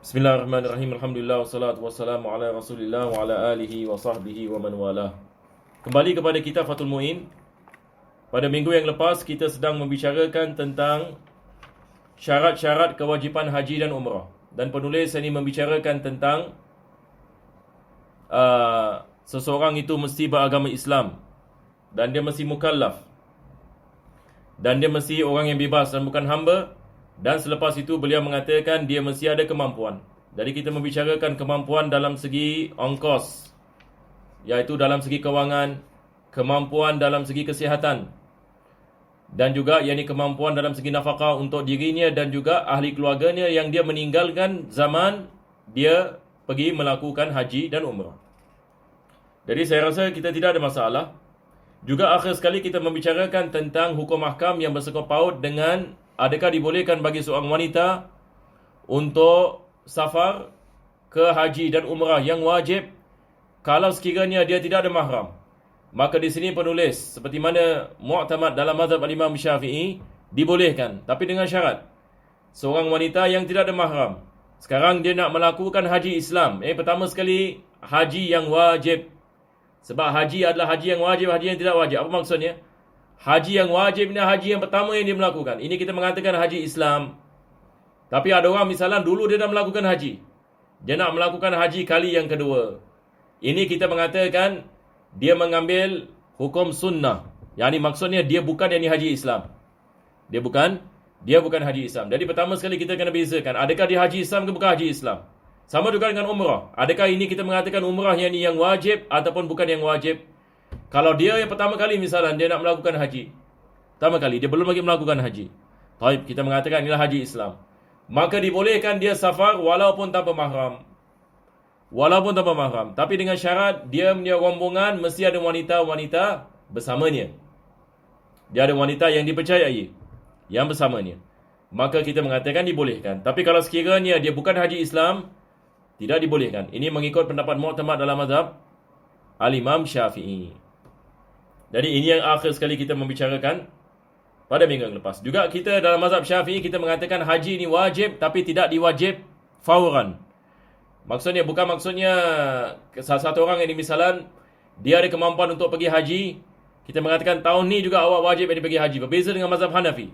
Bismillahirrahmanirrahim. Alhamdulillah wassalatu wassalamu ala Rasulillah wa ala alihi wa sahbihi wa man walah. Kembali kepada kitab Fathul Muin. Pada minggu yang lepas kita sedang membicarakan tentang syarat-syarat kewajipan haji dan umrah. Dan penulis ini membicarakan tentang seseorang itu mesti beragama Islam dan dia mesti mukallaf. Dan dia mesti orang yang bebas dan bukan hamba. Dan selepas itu beliau mengatakan dia mesti ada kemampuan. Jadi kita membicarakan kemampuan dalam segi ongkos, iaitu dalam segi kewangan, kemampuan dalam segi kesihatan, dan juga yakni kemampuan dalam segi nafkah untuk dirinya dan juga ahli keluarganya yang dia meninggalkan zaman dia pergi melakukan haji dan umrah. Jadi saya rasa kita tidak ada masalah. Juga akhir sekali kita membicarakan tentang hukum ahkam yang bersangkut paut dengan adakah dibolehkan bagi seorang wanita untuk safar ke haji dan umrah yang wajib kalau sekiranya dia tidak ada mahram. Maka di sini penulis seperti mana mu'tamad dalam mazhab al-Imam Syafi'i dibolehkan, tapi dengan syarat. Seorang wanita yang tidak ada mahram, sekarang dia nak melakukan haji Islam. Pertama sekali haji yang wajib. Sebab haji adalah haji yang wajib, haji yang tidak wajib. Apa maksudnya? Haji yang wajib ni haji yang pertama yang dia melakukan. Ini kita mengatakan haji Islam. Tapi ada orang misalnya dulu dia dah melakukan haji. Dia nak melakukan haji kali yang kedua. Ini kita mengatakan dia mengambil hukum sunnah. Yang ini maksudnya dia bukan yang haji Islam. Dia bukan haji Islam. Jadi pertama sekali kita kena bezakan. Adakah dia haji Islam ke bukan haji Islam? Sama juga dengan umrah. Adakah ini kita mengatakan umrah yang wajib ataupun bukan yang wajib? Kalau dia yang pertama kali misalnya dia nak melakukan haji, pertama kali dia belum lagi melakukan haji, taib kita mengatakan inilah haji Islam, maka dibolehkan dia safar walaupun tanpa mahram. Tapi dengan syarat dia punya rombongan mesti ada wanita-wanita bersamanya. Dia ada wanita yang dipercayai yang bersamanya. Maka kita mengatakan dibolehkan. Tapi kalau sekiranya dia bukan haji Islam, tidak dibolehkan. Ini mengikut pendapat mu'tamad dalam mazhab al-Imam Syafi'i. Jadi ini yang akhir sekali kita membicarakan pada minggu yang lepas. Juga kita dalam mazhab Syafi'i kita mengatakan haji ini wajib tapi tidak diwajib fauran. Bukan maksudnya satu orang ini misalnya dia ada kemampuan untuk pergi haji, kita mengatakan tahun ni juga awak wajib pergi haji. Berbeza dengan mazhab Hanafi.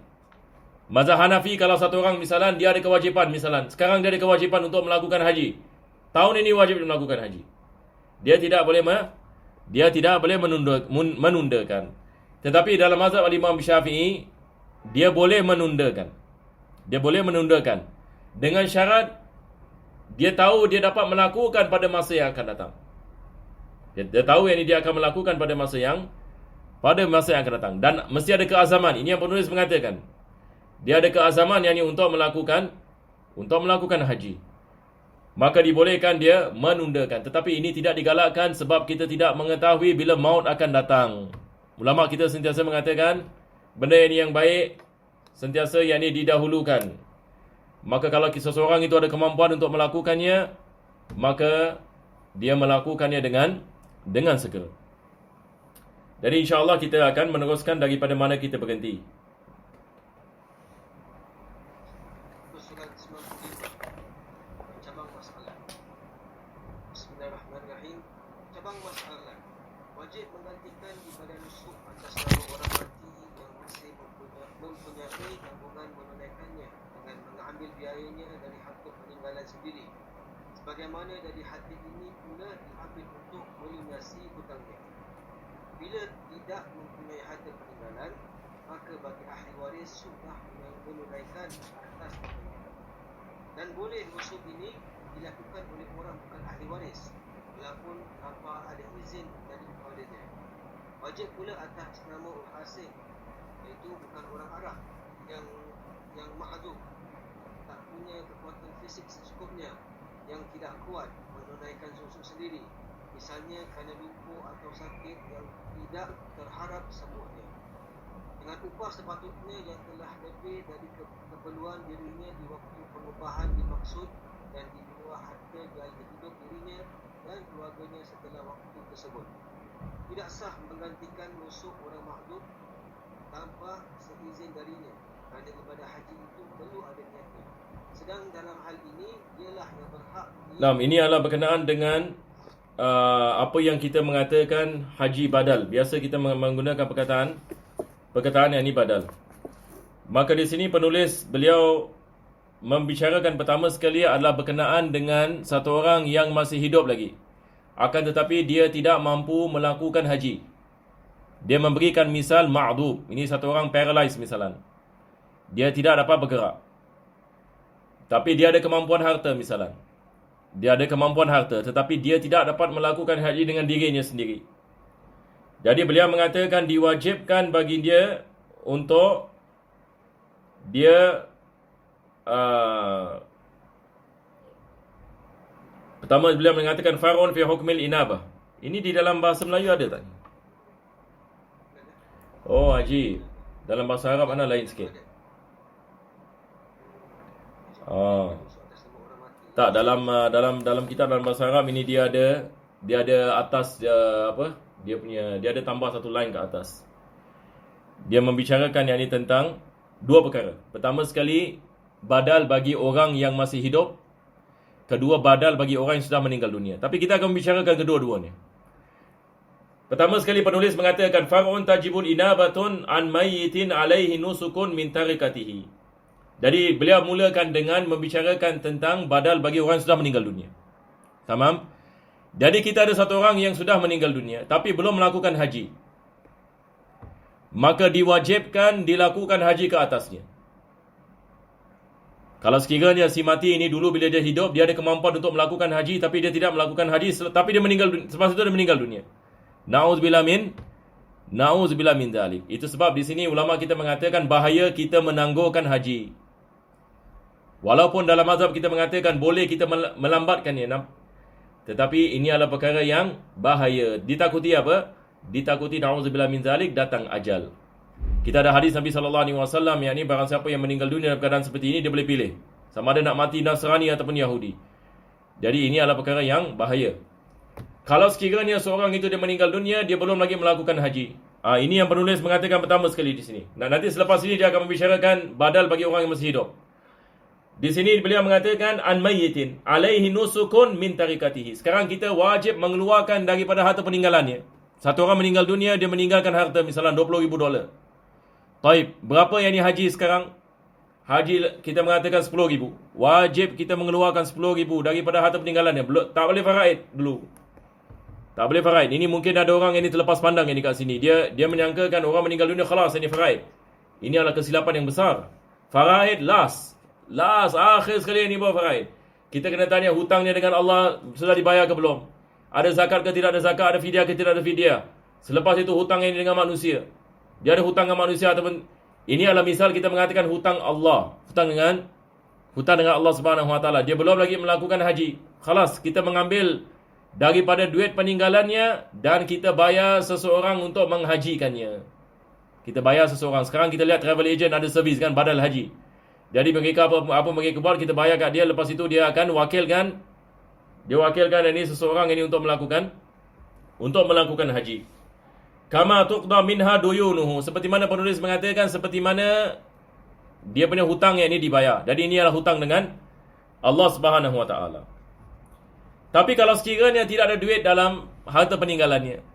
Mazhab Hanafi kalau satu orang misalnya dia ada kewajipan, misalnya sekarang dia ada kewajipan untuk melakukan haji. Tahun ini wajib melakukan haji. Dia tidak boleh menundakan. Tetapi dalam mazhab al-Imam Syafi'i dia boleh menundakan. Dengan syarat dia tahu dia dapat melakukan pada masa yang akan datang. Dia tahu yang ini dia akan melakukan pada masa yang akan datang, dan mesti ada keazaman. Ini yang penulis mengatakan. Dia ada keazaman yang ini untuk melakukan haji. Maka dibolehkan dia menundakan. Tetapi ini tidak digalakkan sebab kita tidak mengetahui bila maut akan datang. Ulama kita sentiasa mengatakan benda ini yang baik sentiasa yang ini didahulukan. Maka kalau seseorang itu ada kemampuan untuk melakukannya, maka dia melakukannya dengan segera. Jadi insya-Allah kita akan meneruskan daripada mana kita berhenti. Sendiri. Sebagaimana dari hadis ini pula diambil untuk melunasi hutangnya. Bila tidak mempunyai harta peninggalan, maka bagi ahli waris sudah menunaikan atas hutangnya. Dan boleh musuh ini dilakukan oleh orang bukan ahli waris, walaupun tanpa ada izin dari kepadanya. Wajib pula atas nama orang asing, iaitu bukan orang Arab yang ma'adzub, tak punya kekuatan fisik secukupnya, yang tidak kuat menunaikan susu sendiri, misalnya kerana lumpuh atau sakit yang tidak terharap sembuhnya, dengan upah sepatutnya yang telah lebih dari keperluan dirinya di waktu pengupahan dimaksud dan di luar harta gaya hidup dirinya dan keluarganya setelah waktu tersebut. Tidak sah menggantikan musuh orang makhluk tanpa seizin darinya, kerana ibadah haji itu perlu ada niatnya. Sedang dalam hal ini ialah yang Nah, ini adalah berkenaan dengan apa yang kita mengatakan haji badal. Biasa kita menggunakan perkataan yang ini badal. Maka di sini penulis beliau membicarakan pertama sekali adalah berkenaan dengan satu orang yang masih hidup lagi. Akan tetapi dia tidak mampu melakukan haji. Dia memberikan misal ma'dub. Ini satu orang paralyzed misalan. Dia tidak dapat bergerak. Tapi dia ada kemampuan harta misalan. Dia ada kemampuan harta tetapi dia tidak dapat melakukan haji dengan dirinya sendiri. Jadi beliau mengatakan diwajibkan bagi dia untuk dia pertama beliau mengatakan far'un fi hukmil inabah. Ini di dalam bahasa Melayu ada tak? Oh, haji. Dalam bahasa Arab mana lain sikit? Tak, dalam kitab dalam bahasa Arab ini dia ada atas dia ada tambah satu line ke atas. Dia membicarakan yang ini tentang dua perkara. Pertama sekali badal bagi orang yang masih hidup. Kedua, badal bagi orang yang sudah meninggal dunia. Tapi kita akan membicarakan kedua-duanya. Pertama sekali penulis mengatakan far'un tajibun inabatun an mayyitin alaihi nusukun min tarikatihi. Jadi beliau mulakan dengan membicarakan tentang badal bagi orang yang sudah meninggal dunia. Tamam? Jadi kita ada satu orang yang sudah meninggal dunia tapi belum melakukan haji. Maka diwajibkan dilakukan haji ke atasnya. Kalau sekiranya si mati ini dulu bila dia hidup, dia ada kemampuan untuk melakukan haji tapi dia tidak melakukan haji tapi dia meninggal dunia. Sebab itu dia meninggal dunia. Na'udzubillah min dzalik. Itu sebab di sini ulama kita mengatakan bahaya kita menangguhkan haji. Walaupun dalam mazhab kita mengatakan boleh kita melambatkannya, tetapi ini adalah perkara yang bahaya. Ditakuti apa? Ditakuti na'udzubillah min dzalik datang ajal. Kita ada hadis Nabi SAW yang ini barang siapa yang meninggal dunia dalam keadaan seperti ini dia boleh pilih sama ada nak mati Nasrani ataupun Yahudi. Jadi ini adalah perkara yang bahaya. Kalau sekiranya seorang itu dia meninggal dunia, dia belum lagi melakukan haji. Ini yang penulis mengatakan pertama sekali di sini. Nah, nanti selepas ini dia akan membicarakan badal bagi orang yang masih hidup. Di sini beliau mengatakan an mayyitin alaihi nusukun min tarikatihi. Sekarang kita wajib mengeluarkan daripada harta peninggalannya. Satu orang meninggal dunia, dia meninggalkan harta misalnya $20,000. Taib, berapa yang ni haji sekarang? Haji kita mengatakan 10,000. Wajib kita mengeluarkan 10,000 daripada harta peninggalannya. Tak boleh faraid dulu. Tak boleh faraid. Ini mungkin ada orang yang ini terlepas pandang yang ni kat sini. Dia menyangkakan orang meninggal dunia khalas ini faraid. Ini adalah kesilapan yang besar. Faraid last akhir sekali yang ni bawa faraid. Kita kena tanya hutangnya dengan Allah sudah dibayar ke belum? Ada zakat ke tidak ada zakat? Ada fidyah ke tidak ada fidyah? Selepas itu hutang yang ini dengan manusia. Dia ada hutang dengan manusia ataupun ini adalah misal kita mengatakan hutang Allah. Hutang dengan Allah Subhanahu Wa Taala. Dia belum lagi melakukan haji. Khalas, kita mengambil daripada duit peninggalannya dan kita bayar seseorang untuk menghajikannya. Kita bayar seseorang. Sekarang kita lihat travel agent ada servis kan badal haji. Jadi mereka apa mereka buat kita bayar kat dia, lepas itu dia akan wakilkan ini seseorang ini untuk melakukan haji. Kama tuqda minha duyunuhu, seperti mana penulis mengatakan seperti mana dia punya hutang yang ini dibayar. Jadi ini adalah hutang dengan Allah Subhanahu Wa Taala. Tapi kalau sekiranya tidak ada duit dalam harta peninggalannya,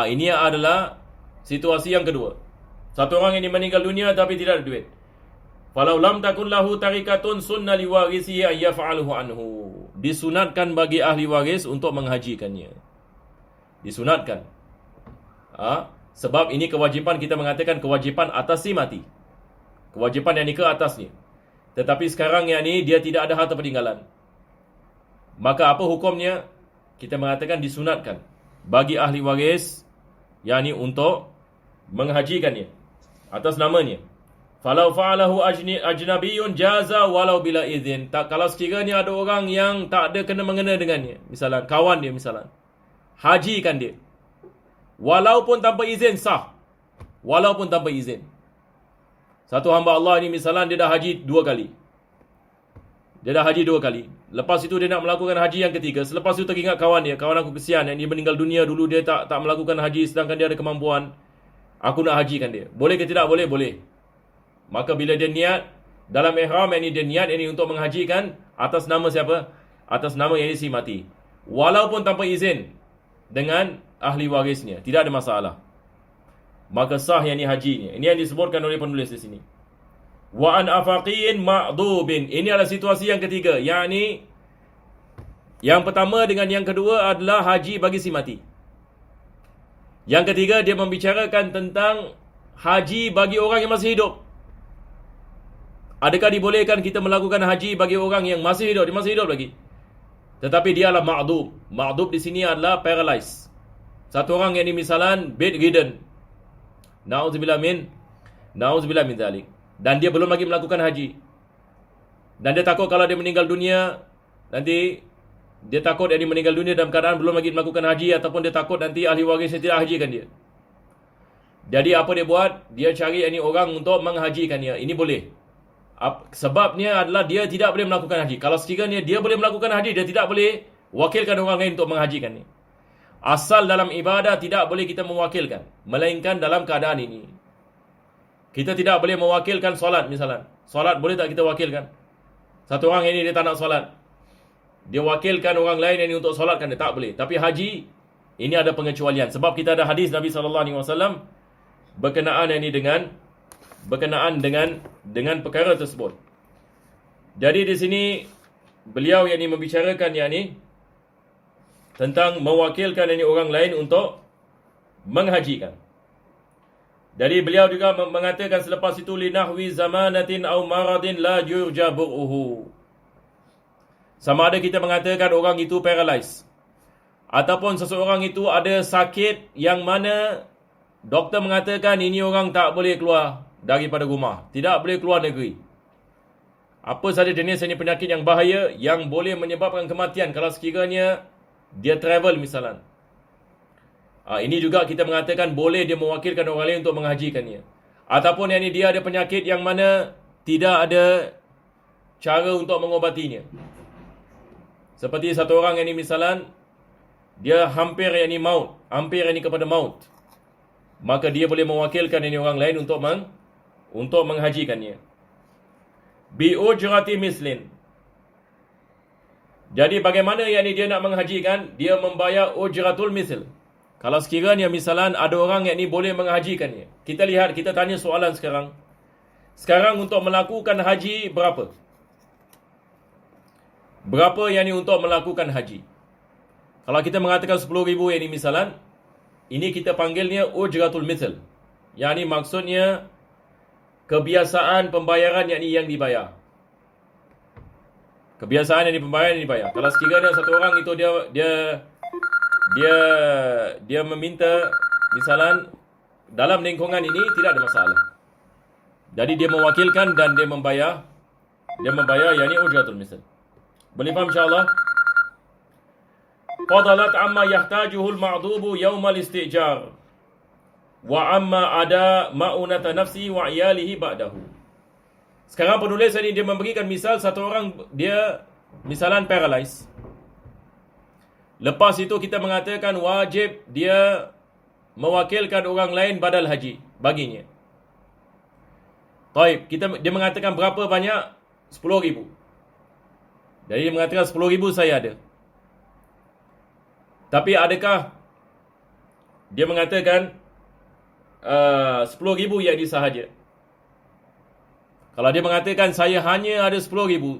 ini adalah situasi yang kedua. Satu orang ini meninggal dunia tapi tidak ada duit. Falau lam takun lahu tarikatun sunna liwarisihi ayyaf'aluhu anhu. Disunatkan bagi ahli waris untuk menghajikannya. Disunatkan. Sebab ini kewajipan, kita mengatakan kewajipan atas si mati. Kewajipan yang ini ke atasnya. Tetapi sekarang yang ini dia tidak ada harta peninggalan. Maka apa hukumnya? Kita mengatakan disunatkan bagi ahli waris yang ini untuk menghajikannya atas namanya. Falau fa'alahu ajnabiyyun jaza walau bila izin. Kalau sekiranya ada orang yang tak ada kena-mengena dengannya, misalnya kawan dia misalnya, hajikan dia. Walaupun tanpa izin sah. Walaupun tanpa izin. Satu hamba Allah ni misalnya dia dah haji 2 kali. Lepas itu dia nak melakukan haji yang ketiga. Selepas itu teringat kawan dia, kawan aku kesian yang dia meninggal dunia dulu, dia tak melakukan haji sedangkan dia ada kemampuan. Aku nak hajikan dia. Boleh ke tidak? Boleh, boleh. Maka bila dia niat dalam ihram ini, dia niat ini untuk menghajikan atas nama siapa? atas nama yang si mati, walaupun tanpa izin dengan ahli warisnya, tidak ada masalah. Maka sah yang ni hajinya. Ini yang disebutkan oleh penulis di sini. Wa an afaqiin ma'dubin. Ini adalah situasi yang ketiga. Yakni yang pertama dengan yang kedua adalah haji bagi si mati. Yang ketiga dia membicarakan tentang haji bagi orang yang masih hidup. Adakah dibolehkan kita melakukan haji bagi orang yang masih hidup? Dia masih hidup lagi. Tetapi dia adalah ma'dub. Ma'dub di sini adalah paralyzed. Satu orang yang ini misalan bedridden. Na'udzubillah min dzalik. Dan dia belum lagi melakukan haji. Dan dia takut kalau dia meninggal dunia, nanti dia takut dia meninggal dunia dalam keadaan belum lagi melakukan haji, ataupun dia takut nanti ahli warisnya tidak hajikan dia. Jadi apa dia buat? Dia cari ini orang untuk menghajikan dia. Ini boleh. Sebabnya adalah dia tidak boleh melakukan haji. Kalau sekiranya dia boleh melakukan haji, dia tidak boleh wakilkan orang lain untuk menghajikan dia. Asal dalam ibadah tidak boleh kita mewakilkan, melainkan dalam keadaan ini. Kita tidak boleh mewakilkan solat misalnya. Solat boleh tak kita wakilkan? Satu orang ini dia tak nak solat, dia wakilkan orang lain ini untuk solatkan dia, tak boleh. Tapi haji, ini ada pengecualian. Sebab kita ada hadis Nabi SAW berkenaan dengan perkara tersebut. Jadi di sini beliau yang ini membicarakan yang ini tentang mewakilkan ini orang lain untuk menghajikan. Jadi beliau juga mengatakan selepas itu linahwi zamanatin au maradin la yurjabuhu. Sama ada kita mengatakan orang itu paralyzed, ataupun seseorang itu ada sakit yang mana doktor mengatakan ini orang tak boleh keluar daripada rumah, tidak boleh keluar negeri. Apa saja jenis penyakit yang bahaya yang boleh menyebabkan kematian kalau sekiranya dia travel misalnya. Ini juga kita mengatakan boleh dia mewakilkan orang lain untuk menghajikannya. Ataupun yang ini dia ada penyakit yang mana tidak ada cara untuk mengobatinya. Seperti satu orang yang ini misalnya dia hampir yang ini maut, hampir yang ini kepada maut. Maka dia boleh mewakilkan ini orang lain untuk menghajikannya. Bi ujrati mislin. Jadi bagaimana yang ini dia nak menghajikan? Dia membayar ujratul misl. Kalau sekiranya misalnya ada orang yang ni boleh menghajikannya. Kita lihat, kita tanya soalan sekarang. Sekarang untuk melakukan haji berapa? Berapa yang ni untuk melakukan haji? Kalau kita mengatakan 10,000 yang ni misalnya, ini kita panggilnya ujratul misl. Yang ni maksudnya kebiasaan pembayaran yang dibayar. Kebiasaan yang pembayaran yang dibayar. Kalau sekiranya satu orang itu dia meminta misalnya dalam lingkungan ini tidak ada masalah. Jadi dia mewakilkan dan dia membayar yang ini ujratul misl. Boleh faham insya-Allah? Fadalat amma yahtajuhu al-ma'dubu yawm al-istijar wa amma ada ma'unata nafsi wa iyalihi ba'dahu. Sekarang penulis ini dia memberikan misal satu orang dia misalan paralyzed. Lepas itu kita mengatakan wajib dia mewakilkan orang lain badal haji baginya. Baik, dia mengatakan berapa banyak? 10,000. Jadi dia mengatakan 10,000 saya ada. Tapi adakah dia mengatakan 10,000 yang ini sahaja? Kalau dia mengatakan saya hanya ada 10,000,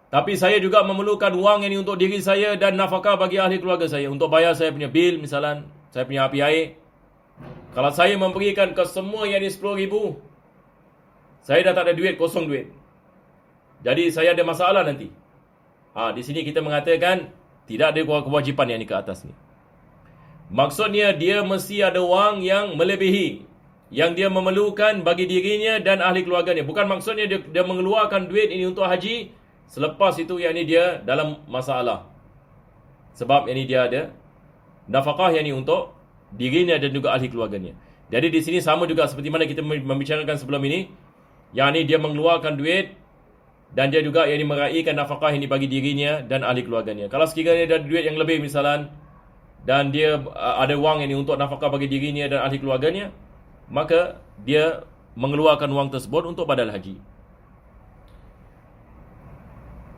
tapi saya juga memerlukan wang ini untuk diri saya dan nafkah bagi ahli keluarga saya, untuk bayar saya punya bil misalnya, saya punya api air. Kalau saya memberikan ke semua yang ini 10,000, saya dah tak ada duit, kosong duit. Jadi saya ada masalah nanti. Di sini kita mengatakan tidak ada kewajipan yang ini ke atas ni. Maksudnya dia mesti ada wang yang melebihi yang dia memerlukan bagi dirinya dan ahli keluarganya. Bukan maksudnya dia mengeluarkan duit ini untuk haji, selepas itu yang ini dia dalam masalah. Sebab yang ini dia ada nafkah yang ini untuk dirinya dan juga ahli keluarganya. Jadi di sini sama juga seperti mana kita membicarakan sebelum ini. Yang ini dia mengeluarkan duit dan dia juga yang ini meraihkan nafkah ini bagi dirinya dan ahli keluarganya. Kalau sekiranya dia ada duit yang lebih misalnya dan dia ada wang ini untuk nafkah bagi dirinya dan ahli keluarganya, maka dia mengeluarkan wang tersebut untuk badal haji.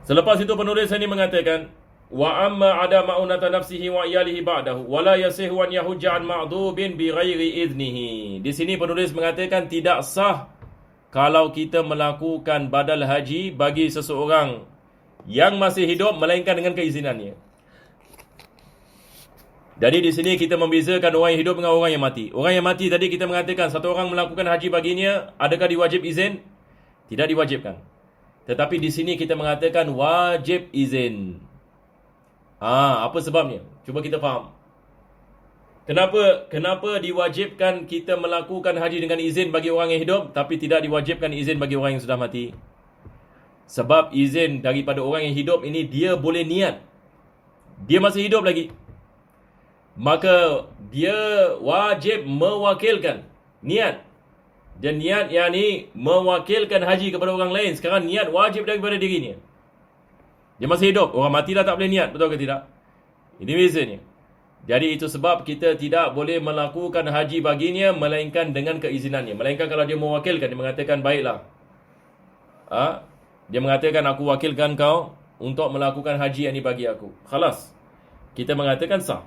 Selepas itu penulis ini mengatakan, wa amma ada ma'unata nafsihi wa iyalihi ba'dahu wa la yasihu an yahujja an ma'dhubin bi ghairi idnihi. Di sini penulis mengatakan tidak sah kalau kita melakukan badal haji bagi seseorang yang masih hidup melainkan dengan keizinannya. Jadi di sini kita membezakan orang yang hidup dengan orang yang mati. Orang yang mati tadi kita mengatakan satu orang melakukan haji baginya, adakah diwajib izin? Tidak diwajibkan. Tetapi di sini kita mengatakan wajib izin. Apa sebabnya? Cuba kita faham. Kenapa diwajibkan kita melakukan haji dengan izin bagi orang yang hidup tapi tidak diwajibkan izin bagi orang yang sudah mati? Sebab izin daripada orang yang hidup ini dia boleh niat. Dia masih hidup lagi. Maka dia wajib mewakilkan niat. Dan niat yakni mewakilkan haji kepada orang lain. Sekarang niat wajib daripada dirinya. Dia masih hidup. Orang mati dah tak boleh niat. Betul ke tidak? Ini bezanya. Jadi itu sebab kita tidak boleh melakukan haji baginya melainkan dengan keizinannya. Melainkan kalau dia mewakilkan, dia mengatakan baiklah. Dia mengatakan aku wakilkan kau untuk melakukan haji yang ini bagi aku. Khalas. Kita mengatakan sah.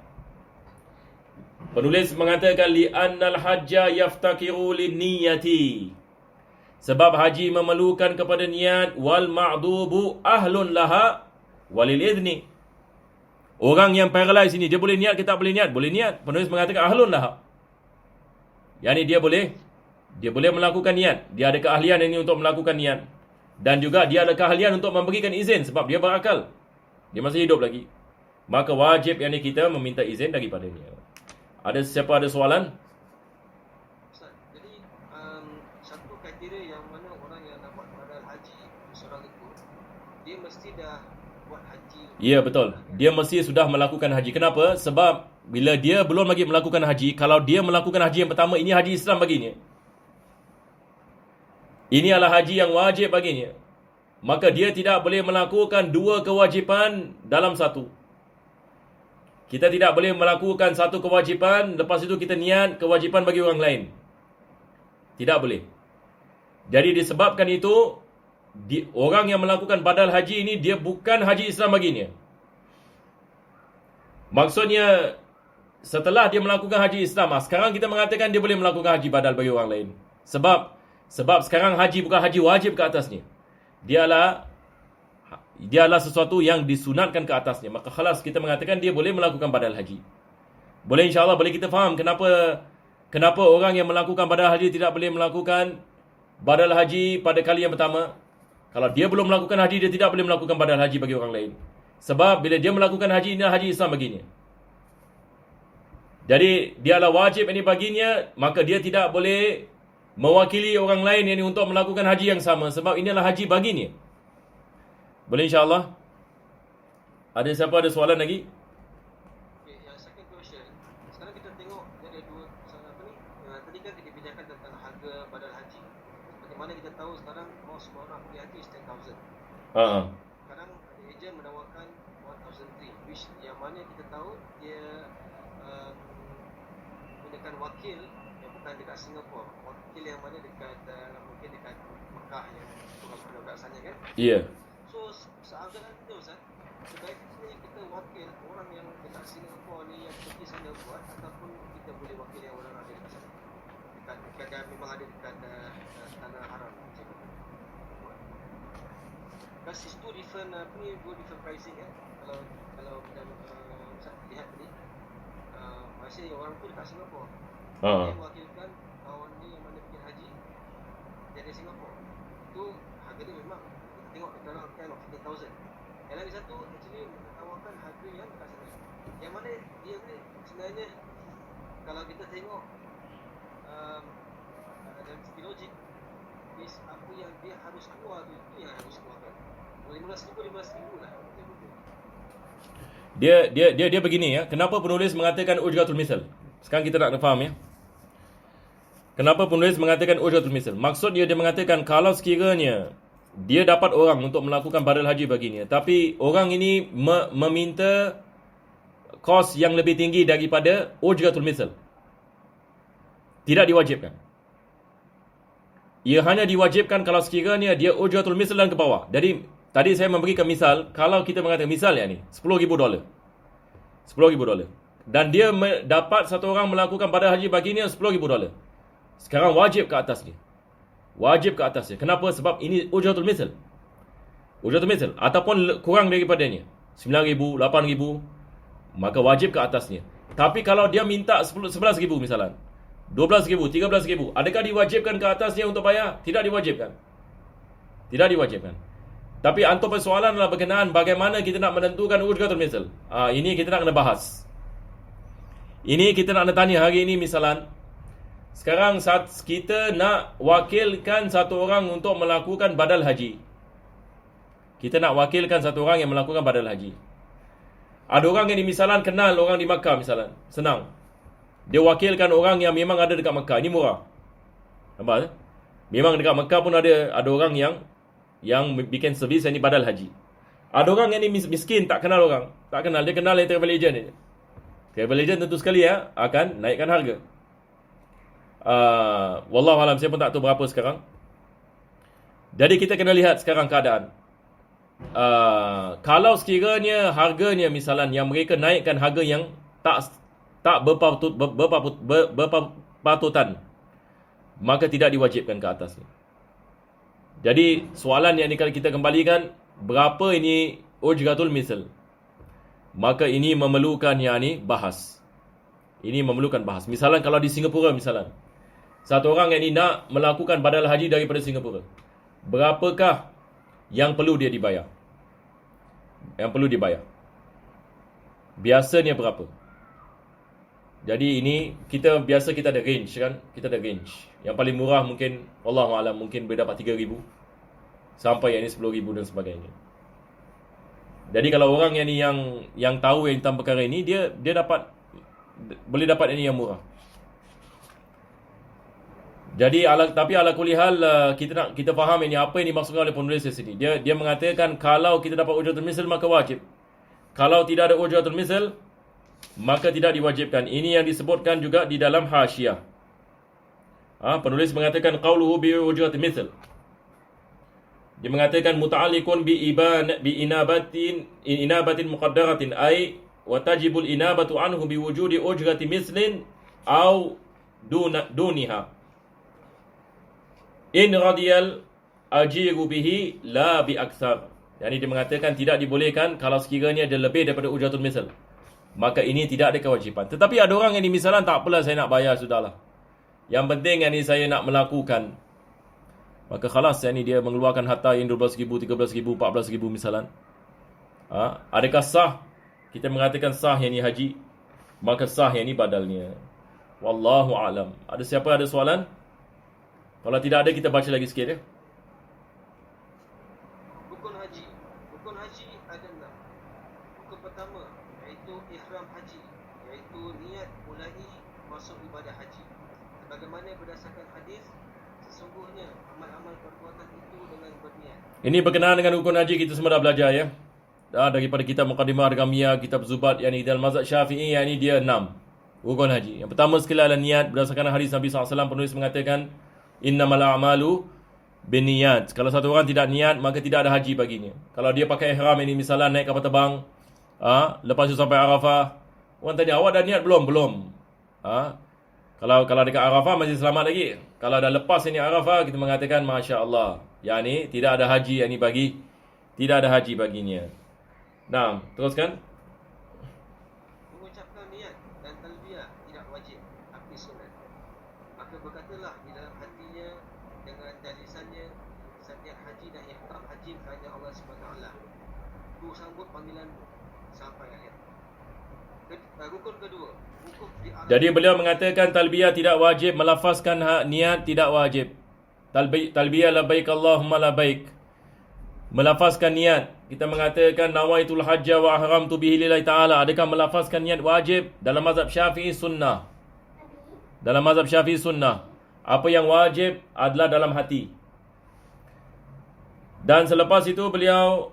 Penulis mengatakan li'annal hajja yaftakiru linniyati. Sebab haji memerlukan kepada niat wal ma'dubu ahlun laha walil idni. Orang yang paralyzed ini dia boleh niat ke tak boleh niat? Boleh niat. Penulis mengatakan ahlun laha. Yani dia boleh melakukan niat. Dia ada keahlian ini untuk melakukan niat. Dan juga dia ada keahlian untuk memberikan izin sebab dia berakal. Dia masih hidup lagi. Maka wajib yakni kita meminta izin daripadanya. Siapa ada soalan? Ustaz, jadi satu kriteria yang mana orang yang nak buat badal haji seorang itu, dia mesti dah buat haji. Ya, betul. Dia mesti sudah melakukan haji. Kenapa? Sebab bila dia belum lagi melakukan haji, kalau dia melakukan haji yang pertama, ini haji Islam baginya. Ini adalah haji yang wajib baginya. Maka dia tidak boleh melakukan dua kewajipan dalam satu. Kita tidak boleh melakukan satu kewajipan, lepas itu kita niat kewajipan bagi orang lain. Tidak boleh. Jadi disebabkan itu, orang yang melakukan badal haji ini, dia bukan haji Islam baginya. Maksudnya, setelah dia melakukan haji Islam, sekarang kita mengatakan dia boleh melakukan haji badal bagi orang lain. Sebab sekarang haji bukan haji wajib ke atasnya. Dia adalah sesuatu yang disunatkan ke atasnya. Maka khalas kita mengatakan dia boleh melakukan badal haji. Boleh insyaAllah boleh kita faham kenapa orang yang melakukan badal haji tidak boleh melakukan badal haji pada kali yang pertama. Kalau dia belum melakukan haji, dia tidak boleh melakukan badal haji bagi orang lain. Sebab bila dia melakukan haji, ini haji Islam baginya. Jadi dia adalah wajib ini baginya, maka dia tidak boleh mewakili orang lain ini untuk melakukan haji yang sama. Sebab ini adalah haji baginya. Boleh insyaAllah? Ada siapa ada soalan lagi? Okay, yang second question. Sekarang kita tengok dia ada dua soalan apa ni? Tadi kan kita bincangkan tentang harga badal haji. Bagaimana kita tahu sekarang semua orang pergi haji is 10,000. Sekarang ejen menawarkan 1,003, which yang mana kita tahu dia gunakan wakil yang bukan dekat Singapura. Wakil yang mana dekat mungkin dekat Mekah yang orang budak sana kan? Ya. So seakan kita Ustaz, sebaiknya kita wakil orang yang dekat Singapura ni yang pergi sana buat, ataupun kita boleh wakil yang orang ada dekat sana, dekat memang ada dekat tanah haram macam tu. Because it's two different different pricing kan. Kalau kita Ustaz lihat tadi, masih orang tu dekat Singapura. Dia mewakilkan kawan ni yang mana pergi haji dari Singapura. Tu harga dia memang kita tengok dalam kind of 50,000. Yang lagi satu actually menawarkan harga yang dekat sana. Yang mana dia ni sebenarnya kalau kita tengok dari segi logik, apa yang dia harus keluar tu, itu yang harus keluarkan. 15,000 lah. Dia begini ya. Kenapa penulis mengatakan ujratul misal? Sekarang kita nak faham ya. Kenapa penulis mengatakan ujratul misal? Maksudnya dia mengatakan kalau sekiranya dia dapat orang untuk melakukan badal haji baginya, tapi orang ini meminta kos yang lebih tinggi daripada ujratul misal, tidak diwajibkan. Ia hanya diwajibkan kalau sekiranya dia ujratul misal dan ke bawah. Jadi tadi saya memberikan misal, kalau kita mengatakan misal ni, $10,000. $10,000. Dan dia dapat satu orang melakukan badal haji baginya $10,000. Sekarang wajib ke atas dia. Wajib ke atas dia. Kenapa? Sebab ini ujratul misl. Ujratul misl. Ataupun kurang daripadanya. 9,000, 8,000. Maka wajib ke atasnya. Tapi kalau dia minta 11,000 misalnya. 12,000, 13,000. Adakah diwajibkan ke atasnya untuk bayar? Tidak diwajibkan. Tidak diwajibkan. Tapi antum persoalan adalah berkenaan bagaimana kita nak menentukan ujratul misl. Ini kita nak kena bahas. Ini kita nak tanya hari ini misalan. Sekarang kita nak wakilkan satu orang untuk melakukan badal haji. Kita nak wakilkan satu orang yang melakukan badal haji. Ada orang yang misalan kenal orang di Makkah misalan. Senang. Dia wakilkan orang yang memang ada dekat Makkah. Ini murah. Nampak? Memang dekat Makkah pun ada orang yang bikin servis yang ni badal haji. Ada orang yang ni miskin, tak kenal orang. Tak kenal, dia kenal yang travel agent je. Travel agent tentu sekali akan naikkan harga. Wallahualam, saya pun tak tahu berapa sekarang. Jadi kita kena lihat sekarang keadaan. Kalau sekiranya harganya misalan yang mereka naikkan harga yang tak berpatutan, maka tidak diwajibkan ke atas. Jadi soalan yang ini kalau kita kembalikan, berapa ini ujratul misl? Maka ini memerlukan bahas. Ini memerlukan bahas. Misalan kalau di Singapura misalan, satu orang yang ini nak melakukan badal haji daripada Singapura, berapakah yang perlu dia dibayar? Yang perlu dibayar biasanya berapa? Jadi ini kita ada range kan? Kita ada range. Yang paling murah mungkin wallahualam mungkin boleh dapat 3,000 sampai yang ini 10,000 dan sebagainya. Jadi kalau orang yang tahu yang tentang perkara ini, dia boleh dapat ini yang murah. Jadi tapi ala kulli hal kita faham ini apa yang dimaksudkan oleh penulis di sini. Dia mengatakan kalau kita dapat ujratul misl maka wajib. Kalau tidak ada ujratul misl maka tidak diwajibkan. Ini yang disebutkan juga di dalam hasyiah. Penulis mengatakan qauluhu bi ujratil misl. Dia mengatakan muta'alliqun bi inabatin muqaddaratin ay wa tajibul inabatu anhu bi wujudi ujrati mislin au duniha. In radiyal ajiru bihi la bi aktsar. Yani dia mengatakan tidak dibolehkan kalau sekiranya dia lebih daripada ujratul misl. Maka ini tidak ada kewajipan. Tetapi ada orang yang ni misalan tak apalah saya nak bayar sudahlah. Yang penting yang ni saya nak melakukan. Maka khalas yang ni dia mengeluarkan harta yang 12,000, 13,000, 14,000 misalan. Adakah sah? Kita mengatakan sah yang ni haji. Maka sah yang ni badalnya. Wallahu a'lam. Ada siapa ada soalan? Kalau tidak ada kita baca lagi sikit ya. Rukun haji ada 6. Rukun pertama iaitu ihram haji, iaitu niat mulai masuk ibadah haji. Sebagaimana berdasarkan hadis, sesungguhnya amal-amal perbuatan itu dengan berniat. Ini berkenaan dengan rukun haji kita semua dah belajar ya. Daripada kitab Muqaddimah Ar-Gamiyah, kitab Zubat yang dalam mazhab Syafi'i yang ini dia 6 rukun haji. Yang pertama sekali adalah niat. Berdasarkan hadis Nabi SAW, penulis mengatakan innamal a'malu binniyat. Kalau satu orang tidak niat maka tidak ada haji baginya. Kalau dia pakai ihram ini misalnya naik kapal terbang, lepas itu sampai Arafah, orang tanya awak dah niat belum? Belum. Kalau dekat Arafah masih selamat lagi. Kalau dah lepas ini Arafah, kita mengatakan masya-Allah, yakni tidak ada haji yang ini tidak ada haji baginya. Nah, teruskan. Mengucapkan niat dan talbiyah tidak wajib, tapi sunat. Maka berkatalah di dalam hatinya dengan dalisannya, setiap haji dan ihram haji kepada Allah SWT. Ku sambut panggilanmu sampai akhir. Rukun kedua, wukuf di Arafah. Jadi beliau mengatakan talbiyah tidak wajib, melafazkan niat tidak wajib. Talbiyah labbaik Allahumma labbaik. Melafazkan niat, kita mengatakan nawaitul hajja wa ahramtu bihi lillahi ta'ala. Adakah melafazkan niat wajib? Dalam mazhab Syafi'i sunnah. Dalam mazhab Syafi'i sunnah. Apa yang wajib adalah dalam hati. Dan selepas itu beliau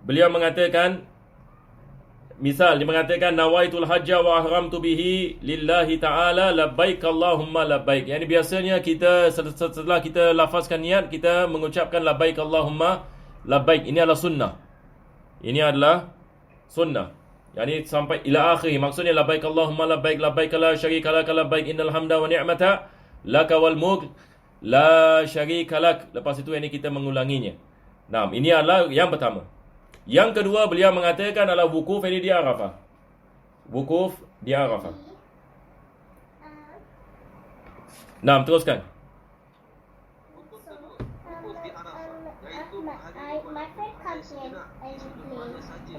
mengatakan misal dia mengatakan nawaitul hajja wa ahramtu bihi lillahi ta'ala labbaik Allahumma labbaik. Yang ini biasanya kita setelah kita lafazkan niat, kita mengucapkan labbaik Allahumma labbaik. Ini adalah sunnah. Ini adalah sunnah. Yang ini sampai ila akhir. Maksudnya labbaik Allahumma labbaik labbaik la syarika lak labbaik innal hamda wa ni'mata laka wal mulk la syarika lak. Lepas itu ini kita mengulanginya. Nah, ini adalah yang pertama. Yang kedua, beliau mengatakan adalah wukuf ini di Arafah. Wukuf di Arafah. Nah, teruskan. Wukuf kedua, wukuf di Arafah, iaitu menghadiri walaupun sejenak di sudut mana saja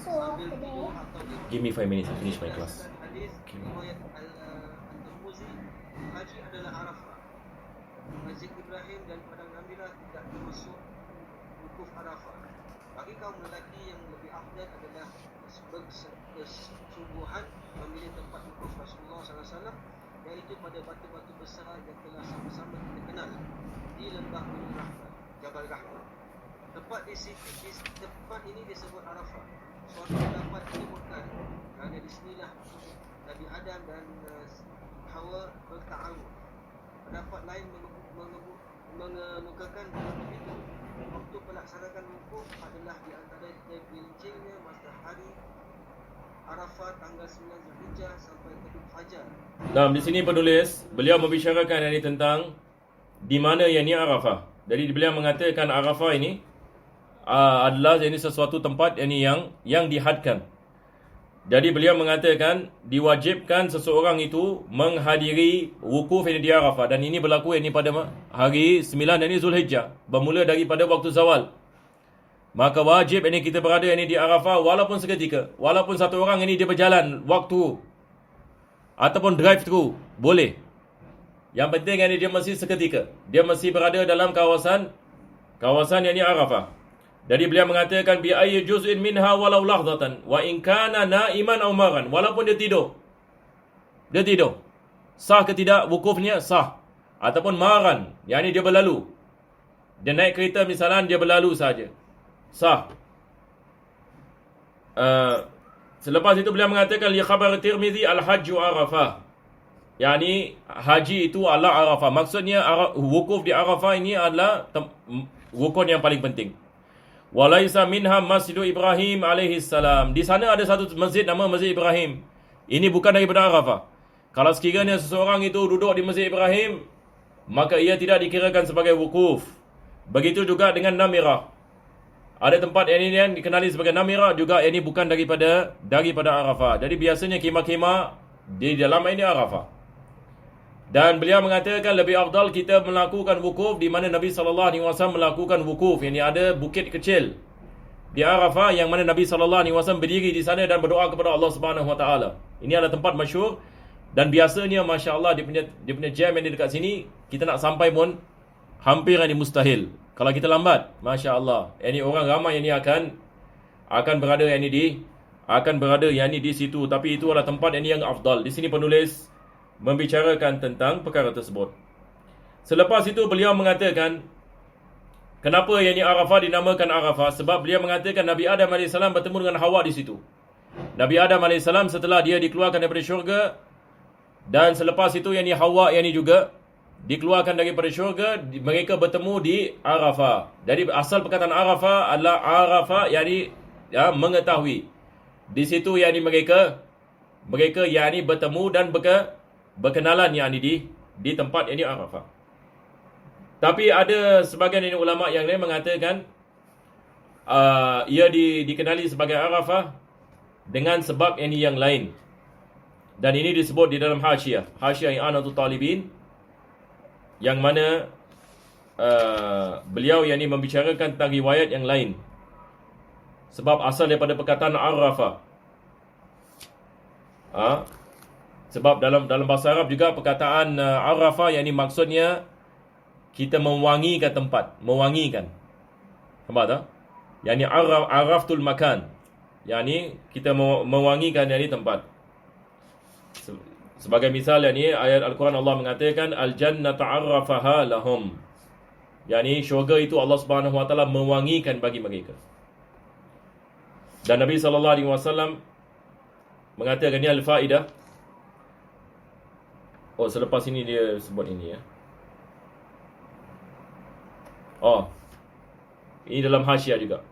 sambil duduk atau di Give me 5 minutes to finish my class. hadis riwayat Al-Tirmizi, haji adalah Arafah. Masjid Ibrahim dan Padang Namirah tidak termasuk wukuf Arafah. Bagi kaum lelaki yang lebih afdal adalah kesungguhan memilih tempat wukuf Rasulullah SAW, iaitu pada batu-batu besar yang telah sama-sama kita kenal di lembah Rahmah, Jabal Rahmah. Tempat tempat ini disebut Arafah. Suatu pendapat menyebutkan kerana di sinilah Nabi Adam dan Hawa berta'awun. Pendapat lain mengemukakan bahawa itu waktu melaksanakan wukuf adalah di antara tergelincirnya matahari Arafah tanggal 9 Zulhijjah sampai terbit fajar. Nah, di sini penulis beliau membicarakan ini tentang di mana yang ini Arafah. Jadi beliau mengatakan Arafah ini adalah ini sesuatu tempat yang dihadkan. Jadi beliau mengatakan diwajibkan seseorang itu menghadiri wukuf ini di Arafah, dan ini berlaku ini pada hari 9 ini Zulhijjah, bermula daripada waktu zawal. Maka wajib ini kita berada ini di Arafah walaupun seketika. Walaupun satu orang ini dia berjalan waktu ataupun drive through, boleh. Yang penting ini dia mesti seketika. Dia mesti berada dalam kawasan yang ini Arafah. Jadi beliau mengatakan bi ayyi juz'in minha walau lahdatan wa in kana na'iman aw maran. Walaupun dia tidur. Dia tidur. Sah ke tidak wukufnya? Sah. Ataupun maran, yakni dia berlalu. Dia naik kereta misalnya, dia berlalu saja. Sah. Selepas itu beliau mengatakan li khabar Tirmizi al-hajju Arafah. Yani haji itu adalah Arafah. Maksudnya wukuf di Arafah ini adalah rukun yang paling penting. Walaisa minha Masjidu Ibrahim alaihi salam. Di sana ada satu masjid nama Masjid Ibrahim. Ini bukan daripada Arafah. Kalau sekiranya seseorang itu duduk di Masjid Ibrahim, maka ia tidak dikirakan sebagai wukuf. Begitu juga dengan Namirah. Ada tempat yang dikenali sebagai Namirah juga, ini bukan daripada Arafah. Jadi biasanya kemah-kemah di dalam ini Arafah. Dan beliau mengatakan lebih afdal kita melakukan wukuf di mana Nabi SAW melakukan wukuf. Yang ada bukit kecil di Arafah yang mana Nabi SAW berdiri di sana dan berdoa kepada Allah SWT. Ini adalah tempat masyhur. Dan biasanya Masya Allah dia punya jam yang di dekat sini, kita nak sampai pun hampir ini mustahil. Kalau kita lambat, Masya Allah, ini orang ramai yang ini akan berada yang ini di situ. Tapi itu adalah tempat yang afdal. Di sini penulis membicarakan tentang perkara tersebut. Selepas itu beliau mengatakan kenapa yang ini Arafah dinamakan Arafah? Sebab beliau mengatakan Nabi Adam AS bertemu dengan Hawa di situ. Nabi Adam AS setelah dia dikeluarkan daripada syurga, dan selepas itu yang ini Hawa yang ini juga dikeluarkan daripada syurga, mereka bertemu di Arafah. Jadi asal perkataan Arafah adalah Arafah yang ini mengetahui. Di situ yang ini mereka yang ini bertemu dan berkenalan yang ini di tempat ini Arafah. Tapi ada sebagian ini ulama yang lain mengatakan ia dikenali sebagai Arafah dengan sebab ini yang lain. Dan ini disebut di dalam Hasyiah I'anatul Talibin, yang mana beliau yang ini membicarakan tentang riwayat yang lain. Sebab asal daripada perkataan Arafah. Sebab dalam bahasa Arab juga perkataan Arafah yang ini maksudnya kita mewangikan tempat, mewangikan. Nampak tak? Yang ini araftul makan. Yang ini kita mewangikan yang ini tempat. Sebagai misal yang ini ayat Al-Quran Allah mengatakan al-jannatu arrafaha lahum. Yang ini syurga itu Allah Subhanahu wa taala mewangikan bagi mereka. Dan Nabi SAW mengatakan ni al-faedah. Oh, selepas ini dia sebut ini ya. Oh, ini dalam hasyiah juga.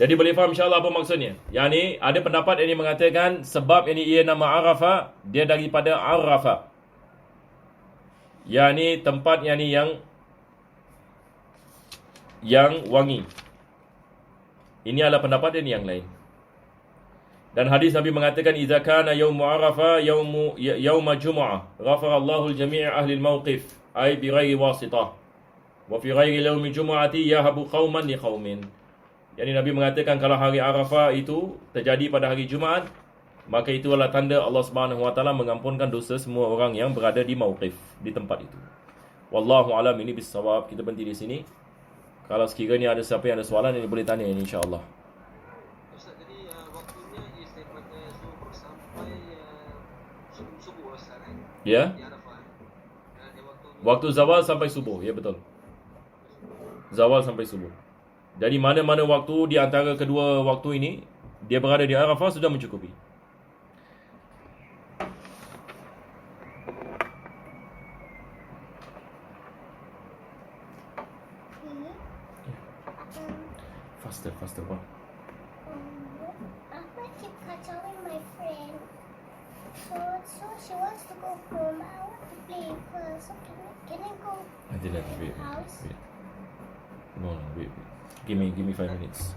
Jadi boleh faham insyaAllah apa maksudnya. Yang ni ada pendapat yang mengatakan sebab ini ia nama Arafah, dia daripada Arafah. Yang ni tempat yang ni yang wangi. Ini adalah pendapat yang lain. Dan hadis Nabi mengatakan idza kana yaum Arafah yaum Jumu'ah ghafara Allahu al-jami' ahli al-mawqif ay bi ghairi wasitah. Wa fi ghairi yaum Jumu'ati yahabu qauman li qaumin. Yani Nabi mengatakan kalau hari Arafah itu terjadi pada hari Jumaat, maka itu adalah tanda Allah Subhanahu wa taala mengampunkan dosa semua orang yang berada di mauqif, di tempat itu. Wallahu alam, ini bisawab. Kita berhenti di sini. Kalau sekiranya ada siapa yang ada soalan, ini boleh tanya ini insya-Allah. Ustaz, jadi waktunya is daripada Zuhur sampai subuh Ustaz kan? Ya. Di Arafah. Dan dia Waktu zawal sampai subuh, ya betul. Zawal sampai subuh. Jadi mana-mana waktu di antara kedua waktu ini dia berada di Arafah sudah mencukupi. Faster, Pak. Apa keep kacauin my friend. So she wants to go home. I want to play with her. So can I go Nanti to the house? wait. No, wait. Give me 5 minutes.